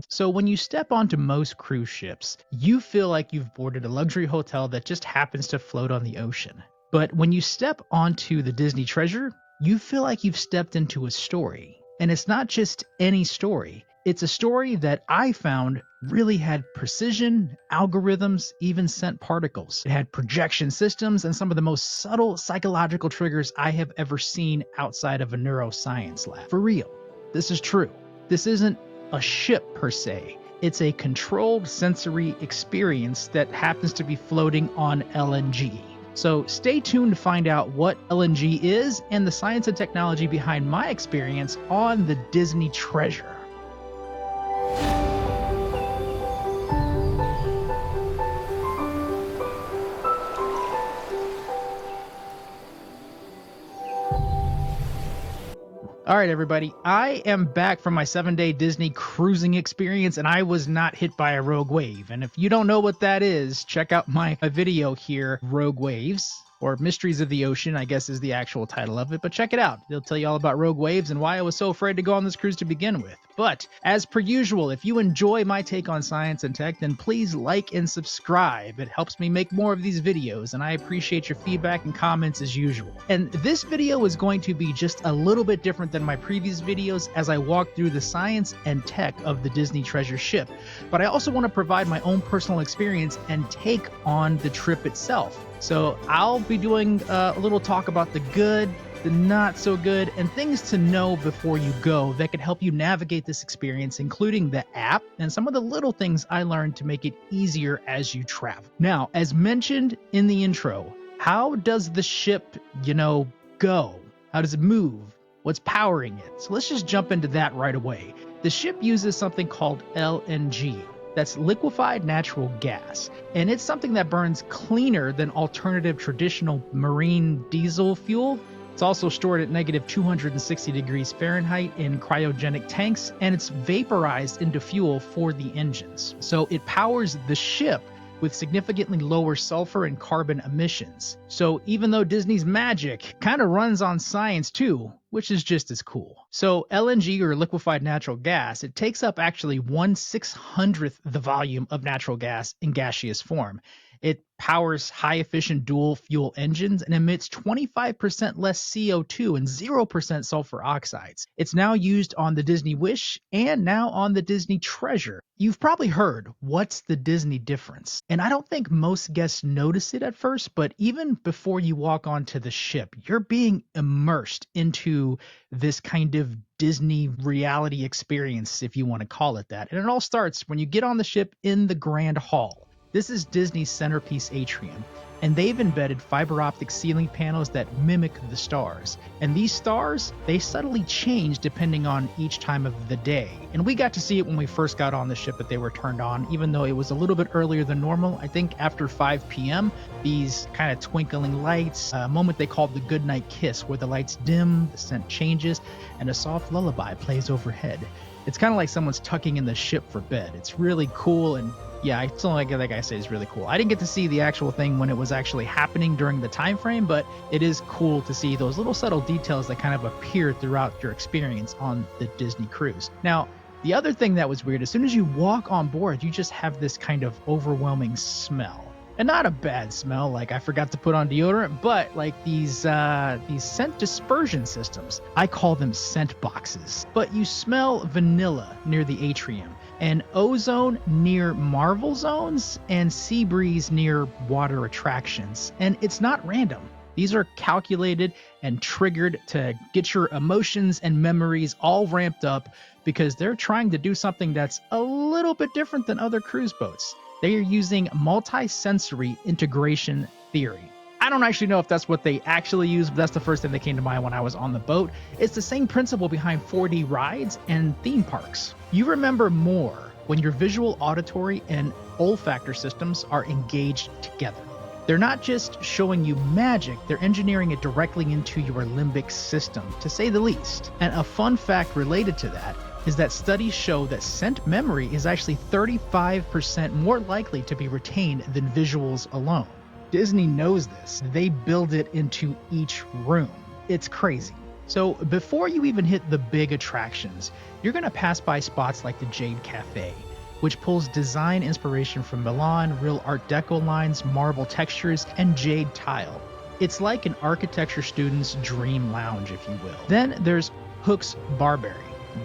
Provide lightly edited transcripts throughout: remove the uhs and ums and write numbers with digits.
So when you step onto most cruise ships, you feel like you've boarded a luxury hotel that just happens to float on the ocean. But when you step onto the Disney Treasure, you feel like you've stepped into a story. And it's not just any story. It's a story that I found really had precision, algorithms, even sent particles. It had projection systems and some of the most subtle psychological triggers I have ever seen outside of a neuroscience lab. For real, this is true. This isn't a ship per se. It's a controlled sensory experience that happens to be floating on LNG. So stay tuned to find out what LNG is and the science and technology behind my experience on the Disney Treasure. All right, everybody. I am back from my 7-day Disney cruising experience, and I was not hit by a rogue wave. And if you don't know what that is, check out my video here, Rogue Waves, or Mysteries of the Ocean, I guess is the actual title of it. But check it out. It'll tell you all about rogue waves and why I was so afraid to go on this cruise to begin with. But as per usual, if you enjoy my take on science and tech, then please like and subscribe. It helps me make more of these videos, and I appreciate your feedback and comments as usual. And this video is going to be just a little bit different than my previous videos as I walk through the science and tech of the Disney Treasure ship. But I also want to provide my own personal experience and take on the trip itself. So I'll be doing a little talk about the good, the not so good, and things to know before you go that could help you navigate this experience, including the app and some of the little things I learned to make it easier as you travel. Now, as mentioned in the intro, how does the ship, go? How does it move? What's powering it? So let's just jump into that right away. The ship uses something called LNG. That's liquefied natural gas, and it's something that burns cleaner than alternative traditional marine diesel fuel. It's also stored at negative 260 degrees Fahrenheit in cryogenic tanks, and it's vaporized into fuel for the engines. So it powers the ship with significantly lower sulfur and carbon emissions. So even though Disney's magic kind of runs on science too, which is just as cool. So LNG, or liquefied natural gas, it takes up actually 1/600th the volume of natural gas in gaseous form. It powers high-efficient dual-fuel engines and emits 25% less CO2 and 0% sulfur oxides. It's now used on the Disney Wish and now on the Disney Treasure. You've probably heard, what's the Disney difference? And I don't think most guests notice it at first, but even before you walk onto the ship, you're being immersed into this kind of Disney reality experience, if you want to call it that. And it all starts when you get on the ship in the Grand Hall. This is Disney's centerpiece atrium, and they've embedded fiber optic ceiling panels that mimic the stars. And these stars, they subtly change depending on each time of the day. And we got to see it when we first got on the ship that they were turned on, even though it was a little bit earlier than normal. I think after 5 p.m., these kind of twinkling lights, a moment they called the goodnight kiss, where the lights dim, the scent changes, and a soft lullaby plays overhead. It's kind of like someone's tucking in the ship for bed. It's really cool, and yeah, I still like that guy say it's really cool. I didn't get to see the actual thing when it was actually happening during the time frame, but it is cool to see those little subtle details that kind of appear throughout your experience on the Disney cruise. Now, the other thing that was weird, as soon as you walk on board, you just have this kind of overwhelming smell. And not a bad smell, like I forgot to put on deodorant, but like these scent dispersion systems. I call them scent boxes. But you smell vanilla near the atrium, and ozone near Marvel zones, and sea breeze near water attractions. And it's not random. These are calculated and triggered to get your emotions and memories all ramped up, because they're trying to do something that's a little bit different than other cruise boats. They are using multi-sensory integration theory. I don't actually know if that's what they actually use, but that's the first thing that came to mind when I was on the boat. It's the same principle behind 4D rides and theme parks. You remember more when your visual, auditory, and olfactory systems are engaged together. They're not just showing you magic, they're engineering it directly into your limbic system, to say the least. And a fun fact related to that is that studies show that scent memory is actually 35% more likely to be retained than visuals alone. Disney knows this. They build it into each room. It's crazy. So before you even hit the big attractions, you're going to pass by spots like the Jade Cafe, which pulls design inspiration from Milan, real Art Deco lines, marble textures, and jade tile. It's like an architecture student's dream lounge, if you will. Then there's Hook's Barberry.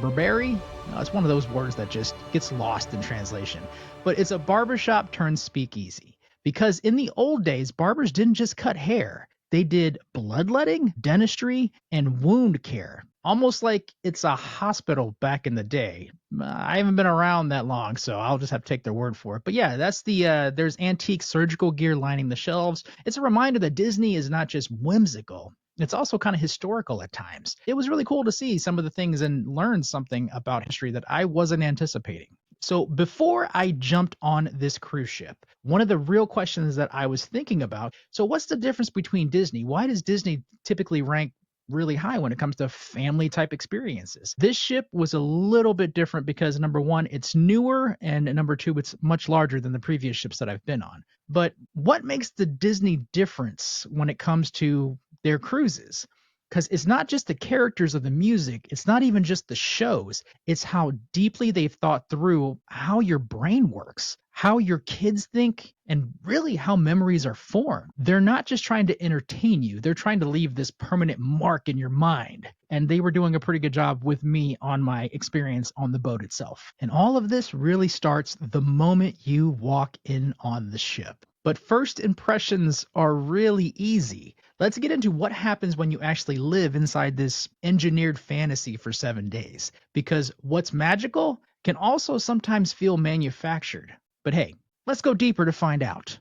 Barberry? No, it's one of those words that just gets lost in translation. But it's a barbershop turned speakeasy. Because in the old days, barbers didn't just cut hair. They did bloodletting, dentistry, and wound care. Almost like it's a hospital back in the day. I haven't been around that long, so I'll just have to take their word for it. But yeah, that's there's antique surgical gear lining the shelves. It's a reminder that Disney is not just whimsical. It's also kind of historical at times. It was really cool to see some of the things and learn something about history that I wasn't anticipating. So before I jumped on this cruise ship, one of the real questions that I was thinking about, so what's the difference between Disney? Why does Disney typically rank really high when it comes to family type experiences? This ship was a little bit different because number one, it's newer, and number two, it's much larger than the previous ships that I've been on. But what makes the Disney difference when it comes to their cruises? Because it's not just the characters of the music, it's not even just the shows, it's how deeply they've thought through how your brain works, how your kids think, and really how memories are formed. They're not just trying to entertain you, they're trying to leave this permanent mark in your mind. And they were doing a pretty good job with me on my experience on the boat itself. And all of this really starts the moment you walk in on the ship. But first impressions are really easy. Let's get into what happens when you actually live inside this engineered fantasy for 7 days. Because what's magical can also sometimes feel manufactured. But hey, let's go deeper to find out.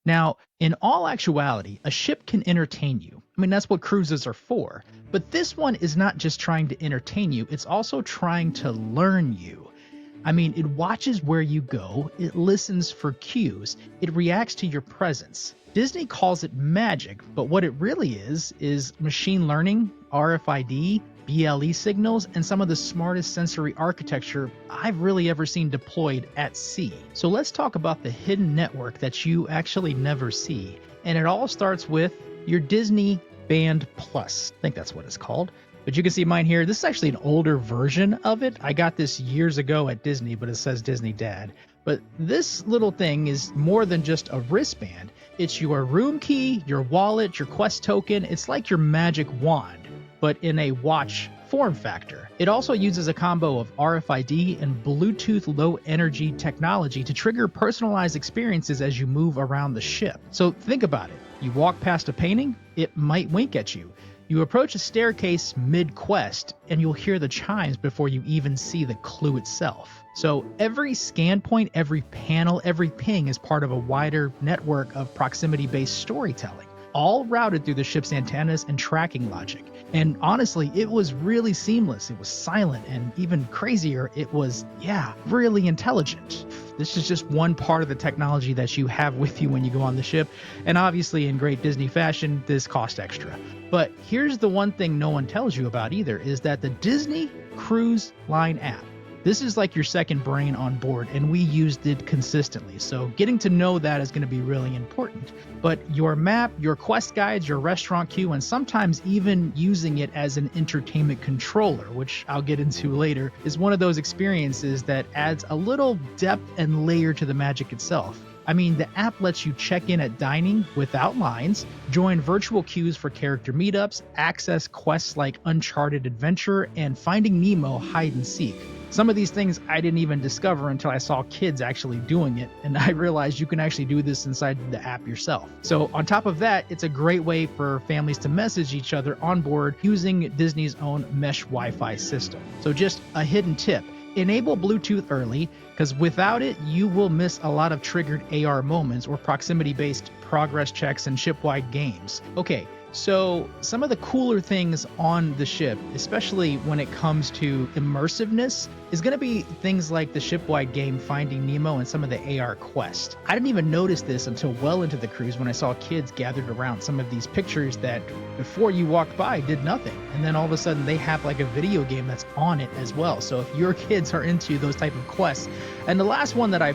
Now, in all actuality, a ship can entertain you. I mean, that's what cruises are for. But this one is not just trying to entertain you, it's also trying to learn you. I mean, it watches where you go, it listens for cues, it reacts to your presence. Disney calls it magic, but what it really is machine learning, RFID, BLE signals, and some of the smartest sensory architecture I've really ever seen deployed at sea. So let's talk about the hidden network that you actually never see. And it all starts with your DisneyBand Plus. I think that's what it's called. But you can see mine here. This is actually an older version of it. I got this years ago at Disney, but it says Disney Dad. But this little thing is more than just a wristband. It's your room key, your wallet, your Quest token. It's like your magic wand, but in a watch form factor. It also uses a combo of RFID and Bluetooth low energy technology to trigger personalized experiences as you move around the ship. So think about it. You walk past a painting, it might wink at you. You approach a staircase mid-quest, and you'll hear the chimes before you even see the clue itself. So every scan point, every panel, every ping is part of a wider network of proximity-based storytelling, all routed through the ship's antennas and tracking logic. And honestly, it was really seamless. It was silent, and even crazier, it was, really intelligent. This is just one part of the technology that you have with you when you go on the ship. And obviously, in great Disney fashion, this cost extra. But here's the one thing no one tells you about either, is that the Disney Cruise Line app, this is like your second brain on board, and we used it consistently. So getting to know that is going to be really important. But your map, your quest guides, your restaurant queue, and sometimes even using it as an entertainment controller, which I'll get into later, is one of those experiences that adds a little depth and layer to the magic itself. I mean, the app lets you check in at dining without lines, join virtual queues for character meetups, access quests like Uncharted Adventure, and Finding Nemo hide and seek. Some of these things I didn't even discover until I saw kids actually doing it, and I realized you can actually do this inside the app yourself. So on top of that, it's a great way for families to message each other on board using Disney's own mesh Wi-Fi system. So just a hidden tip. Enable Bluetooth early, because without it, you will miss a lot of triggered AR moments or proximity-based progress checks and ship-wide games. Okay, so some of the cooler things on the ship, especially when it comes to immersiveness, is going to be things like the ship-wide game Finding Nemo and some of the AR quests. I didn't even notice this until well into the cruise when I saw kids gathered around some of these pictures that before you walked by did nothing. And then all of a sudden they have like a video game that's on it as well. So if your kids are into those type of quests. And the last one that I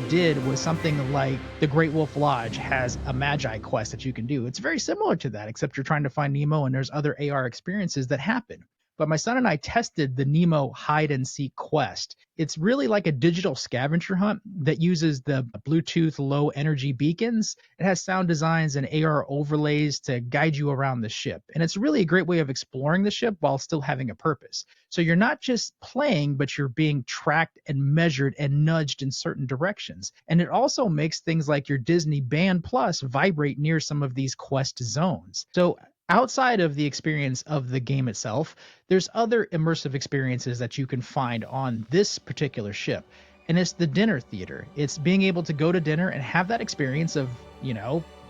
did was something like the Great Wolf Lodge has a Magi quest that you can do. It's very similar to that, except except you're trying to find Nemo and there's other AR experiences that happen. But my son and I tested the Nemo hide and seek quest. It's really like a digital scavenger hunt that uses the Bluetooth low energy beacons. It has sound designs and AR overlays to guide you around the ship. And it's really a great way of exploring the ship while still having a purpose. So you're not just playing, but you're being tracked and measured and nudged in certain directions. And it also makes things like your DisneyBand Plus vibrate near some of these quest zones. So outside of the experience of the game itself, there's other immersive experiences that you can find on this particular ship. And it's the dinner theater. It's being able to go to dinner and have that experience of,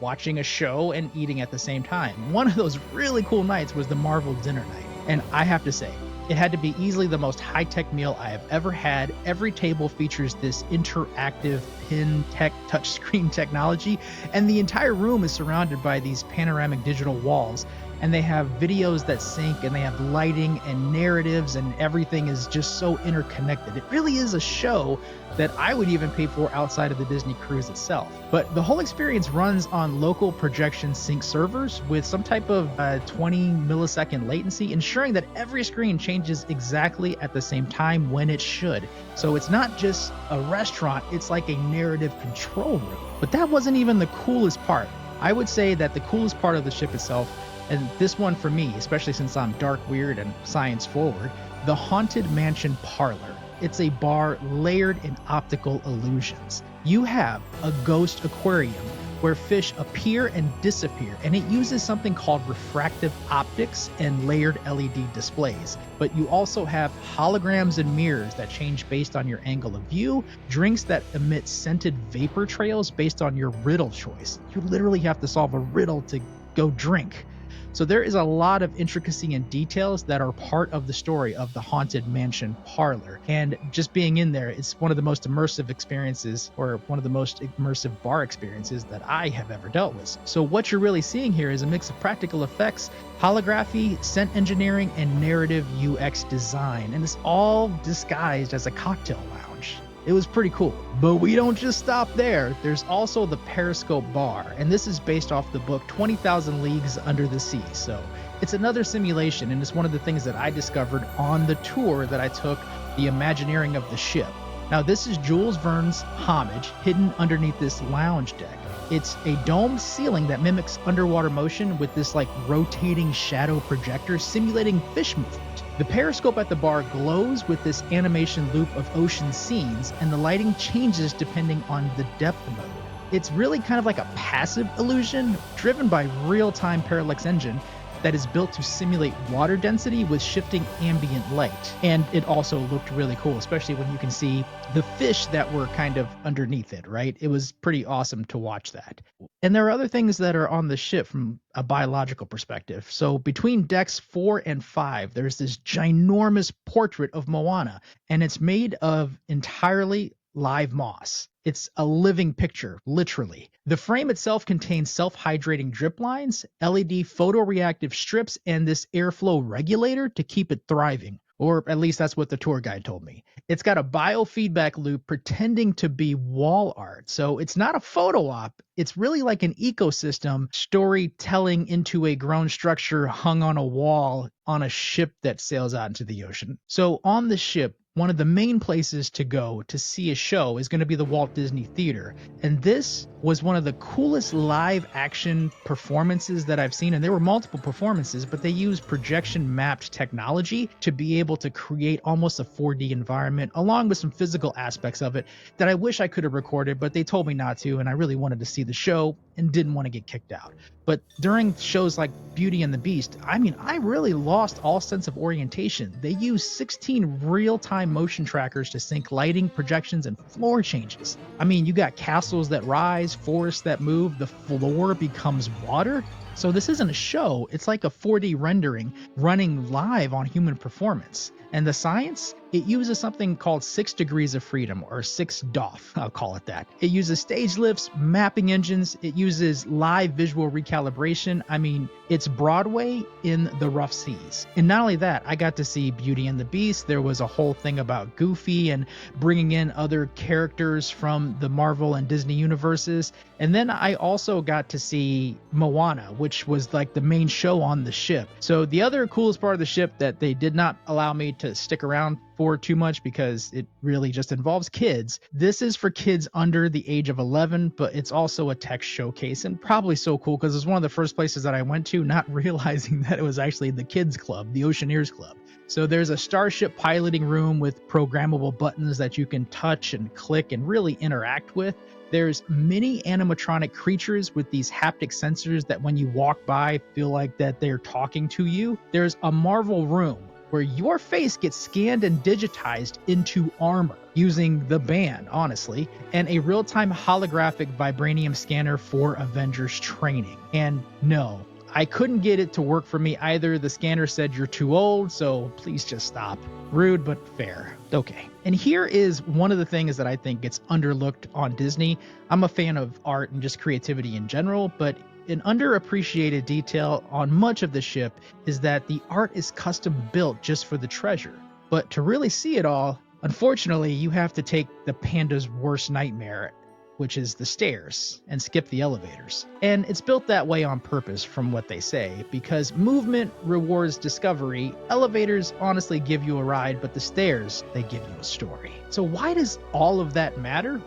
watching a show and eating at the same time. One of those really cool nights was the Marvel dinner night. And I have to say, it had to be easily the most high-tech meal I have ever had. Every table features this interactive pin tech touchscreen technology, and the entire room is surrounded by these panoramic digital walls. And they have videos that sync, and they have lighting and narratives, and everything is just so interconnected. It really is a show that I would even pay for outside of the Disney cruise itself. But the whole experience runs on local projection sync servers with some type of 20 millisecond latency, ensuring that every screen changes exactly at the same time when it should. So it's not just a restaurant, it's like a narrative control room. But that wasn't even the coolest part. I would say that the coolest part of the ship itself, and this one for me, especially since I'm dark, weird, and science forward, the Haunted Mansion Parlor. It's a bar layered in optical illusions. You have a ghost aquarium where fish appear and disappear, and it uses something called refractive optics and layered LED displays. But you also have holograms and mirrors that change based on your angle of view, drinks that emit scented vapor trails based on your riddle choice. You literally have to solve a riddle to go drink. So there is a lot of intricacy and details that are part of the story of the Haunted Mansion Parlor. And just being in there, it's one of the most immersive experiences, or one of the most immersive bar experiences that I have ever dealt with. So what you're really seeing here is a mix of practical effects, holography, scent engineering, and narrative UX design. And it's all disguised as a cocktail lounge. It was pretty cool. But we don't just stop there. There's also the Periscope Bar, and this is based off the book 20,000 Leagues Under the Sea. So it's another simulation, and it's one of the things that I discovered on the tour that I took, the Imagineering of the Ship. Now, this is Jules Verne's Homage hidden underneath this lounge deck. It's a domed ceiling that mimics underwater motion with this rotating shadow projector simulating fish movement. The periscope at the bar glows with this animation loop of ocean scenes, and the lighting changes depending on the depth mode. It's really kind of like a passive illusion driven by real-time parallax engine that is built to simulate water density with shifting ambient light. And it also looked really cool, especially when you can see the fish that were kind of underneath it, right? It was pretty awesome to watch that. And there are other things that are on the ship from a biological perspective. So between decks 4 and 5, there's this ginormous portrait of Moana, and it's made of entirely live moss. It's a living picture, literally. The frame itself contains self-hydrating drip lines, LED photoreactive strips, and this airflow regulator to keep it thriving. Or at least that's what the tour guide told me. It's got a biofeedback loop pretending to be wall art. So it's not a photo op. It's really like an ecosystem storytelling into a grown structure hung on a wall on a ship that sails out into the ocean. So on the ship, one of the main places to go to see a show is going to be the Walt Disney Theater. And this was one of the coolest live action performances that I've seen. And there were multiple performances, but they used projection mapped technology to be able to create almost a 4D environment, along with some physical aspects of it that I wish I could have recorded, but they told me not to. And I really wanted to see the show and didn't want to get kicked out. But during shows like Beauty and the Beast, I really lost all sense of orientation. They use 16 real-time motion trackers to sync lighting, projections, and floor changes. You got castles that rise, forests that move, the floor becomes water. So this isn't a show, it's like a 4D rendering running live on human performance. And the science, It uses something called 6 degrees of freedom, or 6 DOF, I'll call it that. It uses stage lifts, mapping engines, it uses live visual recalibration. I mean, it's Broadway in the rough seas. And not only that, I got to see Beauty and the Beast. There was a whole thing about Goofy and bringing in other characters from the Marvel and Disney universes. And then I also got to see Moana, which was like the main show on the ship. So the other coolest part of the ship that they did not allow me to stick around for too much because it really just involves kids. This is for kids under the age of 11, but it's also a tech showcase, and probably so cool because it's one of the first places that I went to, not realizing that it was actually the kids club, the Oceaneers Club. So there's a starship piloting room with programmable buttons that you can touch and click and really interact with. There's mini animatronic creatures with these haptic sensors that when you walk by feel like that they're talking to you. There's a Marvel room where your face gets scanned and digitized into armor using the band, honestly, and a real-time holographic vibranium scanner for Avengers training. And no, I couldn't get it to work for me either. The scanner said you're too old, so please just stop. Rude, but fair. Okay. And here is one of the things that I think gets underlooked on Disney. I'm a fan of art and just creativity in general, but an underappreciated detail on much of the ship is that the art is custom built just for the treasure. But to really see it all, unfortunately, you have to take the panda's worst nightmare, which is the stairs, and skip the elevators. And it's built that way on purpose from what they say, because movement rewards discovery. Elevators honestly give you a ride, but the stairs, they give you a story. So why does all of that matter?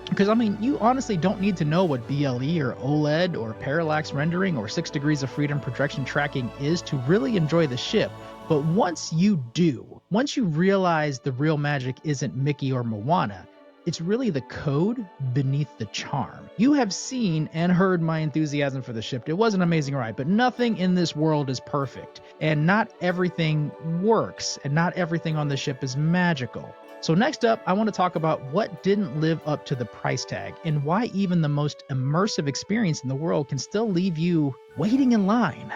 Because, I mean, you honestly don't need to know what BLE or OLED or parallax rendering or 6 degrees of freedom projection tracking is to really enjoy the ship. But once you do, once you realize the real magic isn't Mickey or Moana, it's really the code beneath the charm. You have seen and heard my enthusiasm for the ship. It was an amazing ride, but nothing in this world is perfect. And not everything works, and not everything on the ship is magical. So next up, I want to talk about what didn't live up to the price tag and why even the most immersive experience in the world can still leave you waiting in line.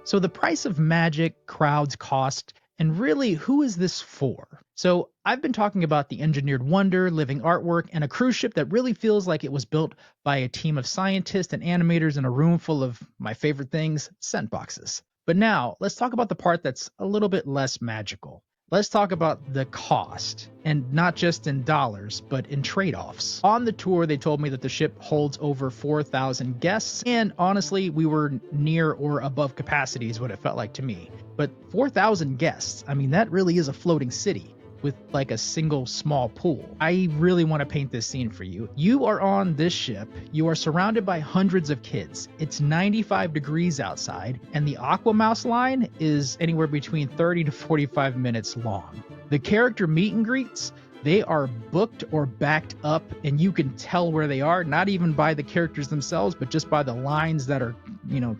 So the price of magic, crowds, cost, and really, who is this for? So I've been talking about the engineered wonder, living artwork, and a cruise ship that really feels like it was built by a team of scientists and animators in a room full of my favorite things, scent boxes. But now, let's talk about the part that's a little bit less magical. Let's talk about the cost, and not just in dollars, but in trade-offs. On the tour, they told me that the ship holds over 4,000 guests, and honestly, we were near or above capacity is what it felt like to me. But 4,000 guests, I mean, that really is a floating city with like a single small pool. I really want to paint this scene for you. You are on this ship, you are surrounded by hundreds of kids. It's 95 degrees outside, and the Aquamouse line is anywhere between 30 to 45 minutes long. The character meet and greets, they are booked or backed up, and you can tell where they are, not even by the characters themselves, but just by the lines that are,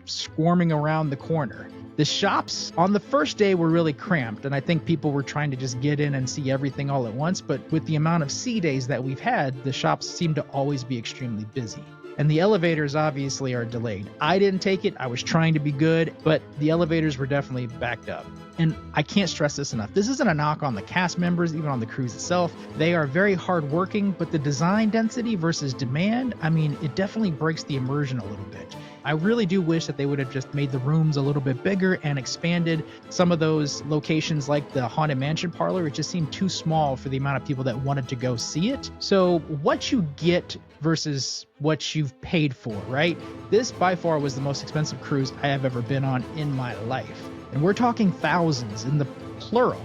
swarming around the corner. The shops on the first day were really cramped, and I think people were trying to just get in and see everything all at once, but with the amount of sea days that we've had, the shops seem to always be extremely busy. And the elevators obviously are delayed. I didn't take it, I was trying to be good, but the elevators were definitely backed up. And I can't stress this enough. This isn't a knock on the cast members, even on the cruise itself. They are very hardworking, but the design density versus demand, it definitely breaks the immersion a little bit. I really do wish that they would have just made the rooms a little bit bigger and expanded some of those locations like the Haunted Mansion Parlor. It just seemed too small for the amount of people that wanted to go see it. So what you get versus what you've paid for, right? This by far was the most expensive cruise I have ever been on in my life. And we're talking thousands in the plural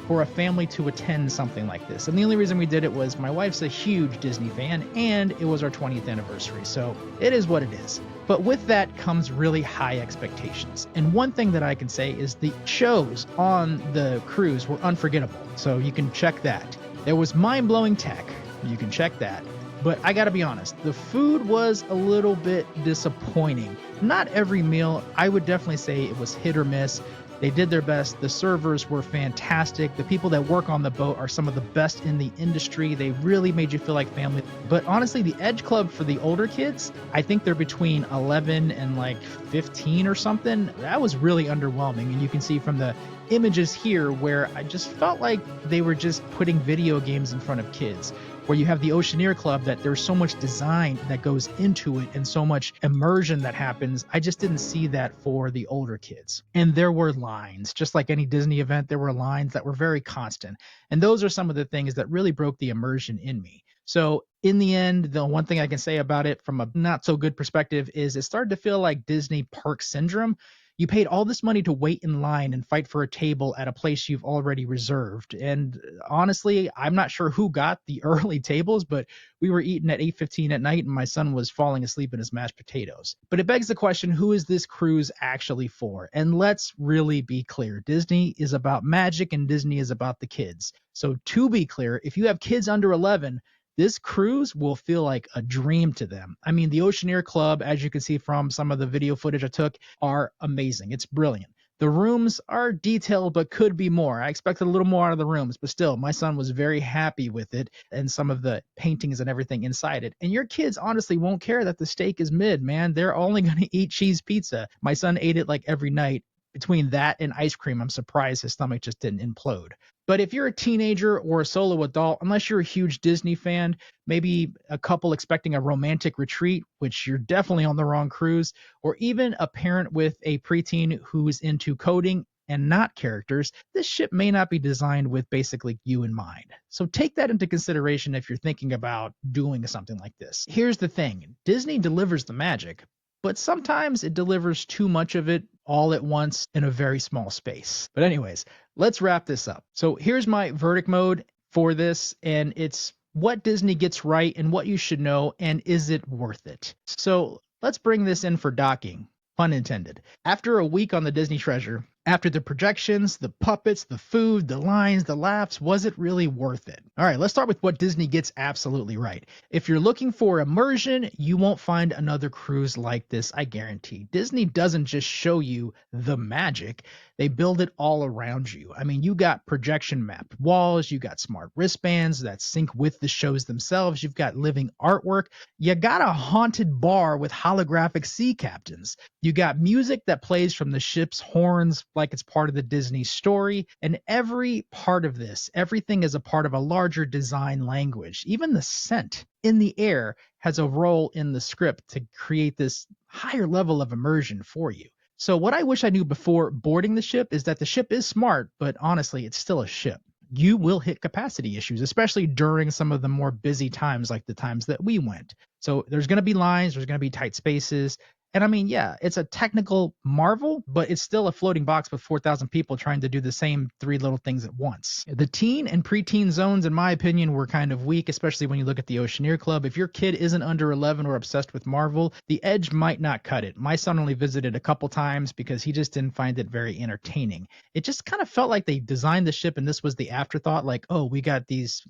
for a family to attend something like this. And the only reason we did it was my wife's a huge Disney fan and it was our 20th anniversary. So it is what it is. But with that comes really high expectations. And one thing that I can say is the shows on the cruise were unforgettable. So you can check that. There was mind-blowing tech. You can check that. But I gotta be honest, the food was a little bit disappointing. Not every meal, I would definitely say it was hit or miss. They did their best. The servers were fantastic. The people that work on the boat are some of the best in the industry. They really made you feel like family. But honestly, the Edge Club for the older kids, I think they're between 11 and like 15 or something. That was really underwhelming. And you can see from the images here where I just felt like they were just putting video games in front of kids. Where you have the Oceaneer Club, that there's so much design that goes into it and so much immersion that happens. I just didn't see that for the older kids. And there were lines, just like any Disney event, there were lines that were very constant. And those are some of the things that really broke the immersion in me. So in the end, the one thing I can say about it from a not so good perspective is it started to feel like Disney park syndrome. You paid all this money to wait in line and fight for a table at a place you've already reserved. And honestly, I'm not sure who got the early tables, but we were eating at 8:15 at night and my son was falling asleep in his mashed potatoes. But it begs the question, who is this cruise actually for? And let's really be clear. Disney is about magic and Disney is about the kids. So to be clear, if you have kids under 11, this cruise will feel like a dream to them. I mean, the Oceaneer Club, as you can see from some of the video footage I took, are amazing. It's brilliant. The rooms are detailed, but could be more. I expected a little more out of the rooms, but still, my son was very happy with it and some of the paintings and everything inside it. And your kids honestly won't care that the steak is mid, man. They're only going to eat cheese pizza. My son ate it like every night. Between that and ice cream, I'm surprised his stomach just didn't implode. But if you're a teenager or a solo adult, unless you're a huge Disney fan, maybe a couple expecting a romantic retreat, which you're definitely on the wrong cruise, or even a parent with a preteen who's into coding and not characters, this ship may not be designed with basically you in mind. So take that into consideration if you're thinking about doing something like this. Here's the thing, Disney delivers the magic, but sometimes it delivers too much of it all at once in a very small space. But anyways, let's wrap this up. So here's my verdict mode for this, and it's what Disney gets right and what you should know, and is it worth it? So let's bring this in for docking, pun intended. After a week on the Disney Treasure, after the projections, the puppets, the food, the lines, the laughs, was it really worth it? All right, let's start with what Disney gets absolutely right. If you're looking for immersion, you won't find another cruise like this, I guarantee. Disney doesn't just show you the magic, they build it all around you. I mean, you got projection mapped walls, you got smart wristbands that sync with the shows themselves, you've got living artwork, you got a haunted bar with holographic sea captains, you got music that plays from the ship's horns like it's part of the Disney story, and every part of this, everything is a part of a larger design language. Even the scent in the air has a role in the script to create this higher level of immersion for you. So what I wish I knew before boarding the ship is that the ship is smart, but honestly, it's still a ship. You will hit capacity issues, especially during some of the more busy times like the times that we went. So there's going to be lines, there's going to be tight spaces. And I mean, yeah, it's a technical marvel, but it's still a floating box with 4,000 people trying to do the same three little things at once. The teen and preteen zones, in my opinion, were kind of weak, especially when you look at the Oceaneer Club. If your kid isn't under 11 or obsessed with Marvel, the Edge might not cut it. My son only visited a couple times because he just didn't find it very entertaining. It just kind of felt like they designed the ship and this was the afterthought, like, oh, we got these,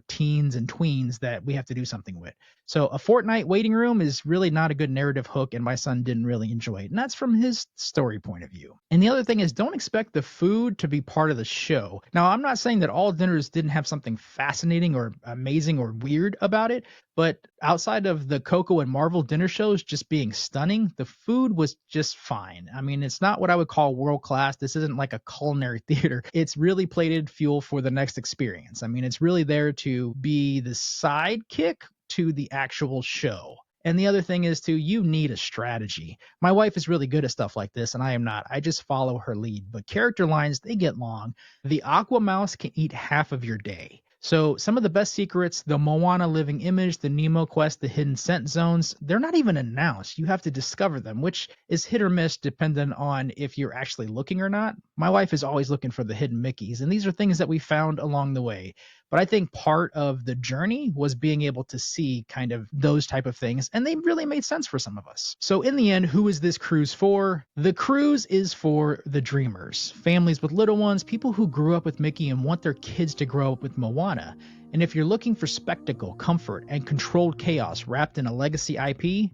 teens and tweens that we have to do something with. So a fortnight waiting room is really not a good narrative hook, and my son didn't really enjoy it. And that's from his story point of view. And the other thing is, don't expect the food to be part of the show. Now, I'm not saying that all dinners didn't have something fascinating or amazing or weird about it, but outside of the Coco and Marvel dinner shows just being stunning, the food was just fine. I mean, it's not what I would call world class. This isn't like a culinary theater. It's really plated fuel for the next experience. I mean, it's really there to be the sidekick to the actual show. And the other thing is too, you need a strategy. My wife is really good at stuff like this, and I am not. I just follow her lead. But character lines, they get long. The Aqua Mouse can eat half of your day. So some of the best secrets, the Moana Living Image, the Nemo Quest, the Hidden Scent Zones, they're not even announced. You have to discover them, which is hit or miss depending on if you're actually looking or not. My wife is always looking for the hidden Mickeys, and these are things that we found along the way. But I think part of the journey was being able to see kind of those type of things, and they really made sense for some of us. So in the end, who is this cruise for? The cruise is for the dreamers, families with little ones, people who grew up with Mickey and want their kids to grow up with Moana. And if you're looking for spectacle, comfort, and controlled chaos wrapped in a legacy IP,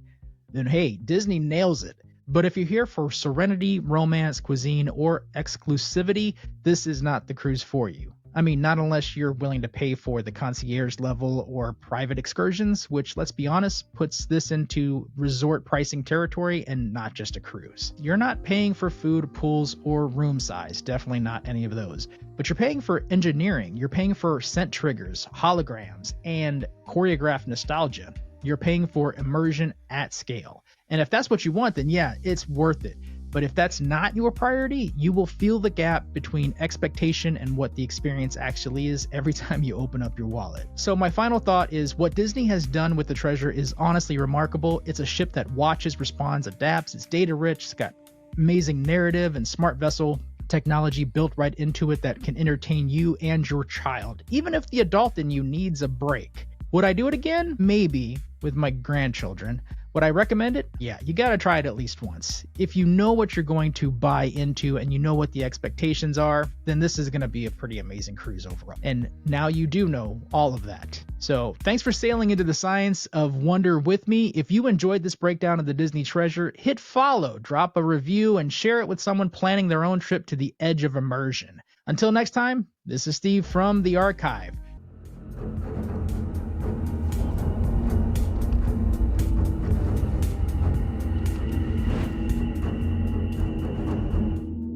then hey, Disney nails it. But if you're here for serenity, romance, cuisine, or exclusivity, this is not the cruise for you. I mean, not unless you're willing to pay for the concierge level or private excursions, which, let's be honest, puts this into resort pricing territory and not just a cruise. You're not paying for food, pools, or room size, definitely not any of those. But you're paying for engineering, you're paying for scent triggers, holograms, and choreographed nostalgia. You're paying for immersion at scale. And if that's what you want, then yeah, it's worth it. But if that's not your priority, you will feel the gap between expectation and what the experience actually is every time you open up your wallet. So my final thought is what Disney has done with the Treasure is honestly remarkable. It's a ship that watches, responds, adapts, it's data rich, it's got amazing narrative and smart vessel technology built right into it that can entertain you and your child, even if the adult in you needs a break. Would I do it again? Maybe, with my grandchildren. Would I recommend it? Yeah, you gotta try it at least once. If you know what you're going to buy into and you know what the expectations are, then this is gonna be a pretty amazing cruise overall. And now you do know all of that. So thanks for sailing into the science of wonder with me. If you enjoyed this breakdown of the Disney Treasure, hit follow, drop a review, and share it with someone planning their own trip to the edge of immersion. Until next time, this is Steve from the Archive.